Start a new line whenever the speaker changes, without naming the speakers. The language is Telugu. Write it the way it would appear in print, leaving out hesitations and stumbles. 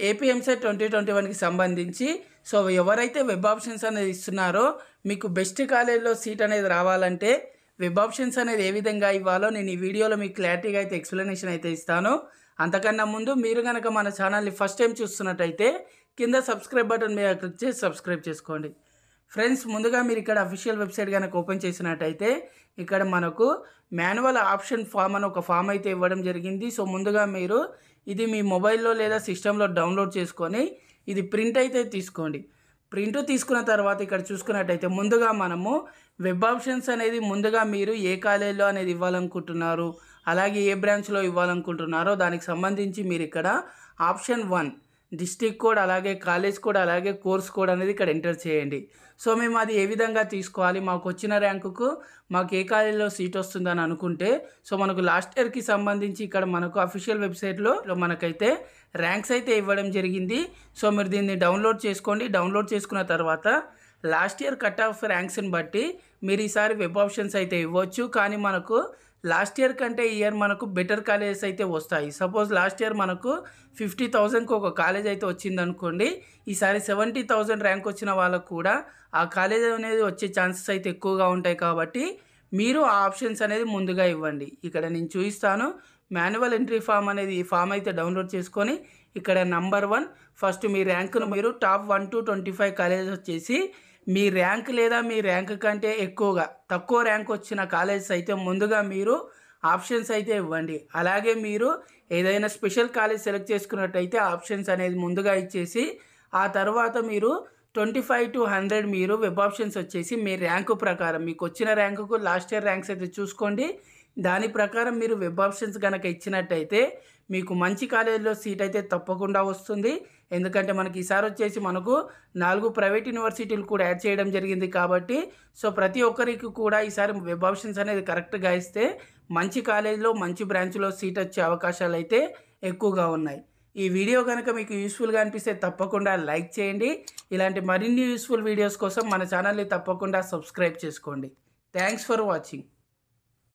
ఏపీ ఎంసెట్ 2021కి సంబంధించి సో ఎవరైతే వెబ్ ఆప్షన్స్ అనేది ఇస్తున్నారో మీకు బెస్ట్ కాలేజ్లో సీట్ అనేది రావాలంటే వెబ్ ఆప్షన్స్ అనేది ఏ విధంగా ఇవ్వాలో నేను ఈ వీడియోలో మీకు క్లారిటీగా అయితే ఎక్స్ప్లెనేషన్ అయితే ఇస్తాను. అంతకన్నా ముందు మీరు కనుక మన ఛానల్ని ఫస్ట్ టైం చూస్తున్నట్టయితే కింద సబ్స్క్రైబ్ బటన్ మీద క్లిక్ చేసి సబ్స్క్రైబ్ చేసుకోండి. ఫ్రెండ్స్, ముందుగా మీరు ఇక్కడ అఫీషియల్ వెబ్సైట్ కనుక ఓపెన్ చేసినట్టయితే ఇక్కడ మనకు మాన్యువల్ ఆప్షన్ ఫామ్ అని ఒక ఫామ్ అయితే ఇవ్వడం జరిగింది. సో ముందుగా మీరు ఇది మీ మొబైల్లో లేదా సిస్టంలో డౌన్లోడ్ చేసుకొని ఇది ప్రింట్ అయితే తీసుకోండి. ప్రింట్ తీసుకున్న తర్వాత ఇక్కడ చూసుకున్నట్టయితే ముందుగా మనము వెబ్ ఆప్షన్స్ అనేది ముందుగా మీరు ఏ కాలేజీలో అనేది ఇవ్వాలనుకుంటున్నారు, అలాగే ఏ బ్రాంచ్లో ఇవ్వాలనుకుంటున్నారో దానికి సంబంధించి మీరు ఇక్కడ ఆప్షన్ 1 డిస్ట్రిక్ట్ కోడ్, అలాగే కాలేజ్ కోడ్, అలాగే కోర్స్ కోడ్ అనేది ఇక్కడ ఎంటర్ చేయండి. సో మేము అది ఏ విధంగా తీసుకోవాలి, మాకు వచ్చిన ర్యాంకుకు మాకు ఏ కాలేజీలో సీట్ వస్తుందని అనుకుంటే సో మనకు లాస్ట్ ఇయర్కి సంబంధించి ఇక్కడ మనకు అఫీషియల్ వెబ్సైట్లో మనకైతే ర్యాంక్స్ అయితే ఇవ్వడం జరిగింది. సో మీరు దీన్ని డౌన్లోడ్ చేసుకోండి. డౌన్లోడ్ చేసుకున్న తర్వాత లాస్ట్ ఇయర్ కట్ ఆఫ్ ర్యాంక్స్ని బట్టి మీరు ఈసారి వెబ్ ఆప్షన్స్ అయితే ఇవ్వచ్చు. కానీ మనకు లాస్ట్ ఇయర్ కంటే ఈ ఇయర్ మనకు బెటర్ కాలేజెస్ అయితే వస్తాయి. సపోజ్ లాస్ట్ ఇయర్ మనకు 50,000కి ఒక కాలేజ్ అయితే వచ్చిందనుకోండి, ఈసారి 70,000 ర్యాంక్ వచ్చిన వాళ్ళకు కూడా ఆ కాలేజ్ అనేది వచ్చే ఛాన్సెస్ అయితే ఎక్కువగా ఉంటాయి. కాబట్టి మీరు ఆ ఆప్షన్స్ అనేది ముందుగా ఇవ్వండి. ఇక్కడ నేను చూపిస్తాను. మాన్యువల్ ఎంట్రీ ఫామ్ అనేది ఈ ఫామ్ అయితే డౌన్లోడ్ చేసుకొని ఇక్కడ నంబర్ 1 ఫస్ట్ మీ ర్యాంకును మీరు టాప్ 1 to 25 కాలేజెస్ వచ్చేసి మీ ర్యాంక్ లేదా మీ ర్యాంక్ కంటే ఎక్కువగా తక్కువ ర్యాంక్ వచ్చిన కాలేజెస్ అయితే ముందుగా మీరు ఆప్షన్స్ అయితే ఇవ్వండి. అలాగే మీరు ఏదైనా స్పెషల్ కాలేజ్ సెలెక్ట్ చేసుకున్నట్టయితే ఆప్షన్స్ అనేది ముందుగా ఇచ్చేసి ఆ తర్వాత మీరు 25 to 100 మీరు వెబ్ ఆప్షన్స్ వచ్చేసి మీ ర్యాంకు ప్రకారం మీకు వచ్చిన ర్యాంకుకు లాస్ట్ ఇయర్ ర్యాంక్స్ అయితే చూసుకోండి. దాని ప్రకారం మీరు వెబ్ ఆప్షన్స్ కనుక ఇచ్చినట్టయితే మీకు మంచి కాలేజీలో సీట్ అయితే తప్పకుండా వస్తుంది. ఎందుకంటే మనకి ఈసారి వచ్చేసి మనకు 4 ప్రైవేట్ యూనివర్సిటీలు కూడా యాడ్ చేయడం జరిగింది. కాబట్టి సో ప్రతి ఒక్కరికి కూడా ఈసారి వెబ్ ఆప్షన్స్ అనేది కరెక్ట్గా ఇస్తే మంచి కాలేజీలో మంచి బ్రాంచ్లో సీట్ వచ్చే అవకాశాలు అయితే ఎక్కువగా ఉన్నాయి. ఈ వీడియో కనుక మీకు యూస్ఫుల్గా అనిపిస్తే తప్పకుండా లైక్ చేయండి. ఇలాంటి మరిన్ని యూస్ఫుల్ వీడియోస్ కోసం మన ఛానల్ని తప్పకుండా సబ్స్క్రైబ్ చేసుకోండి. Thanks for watching.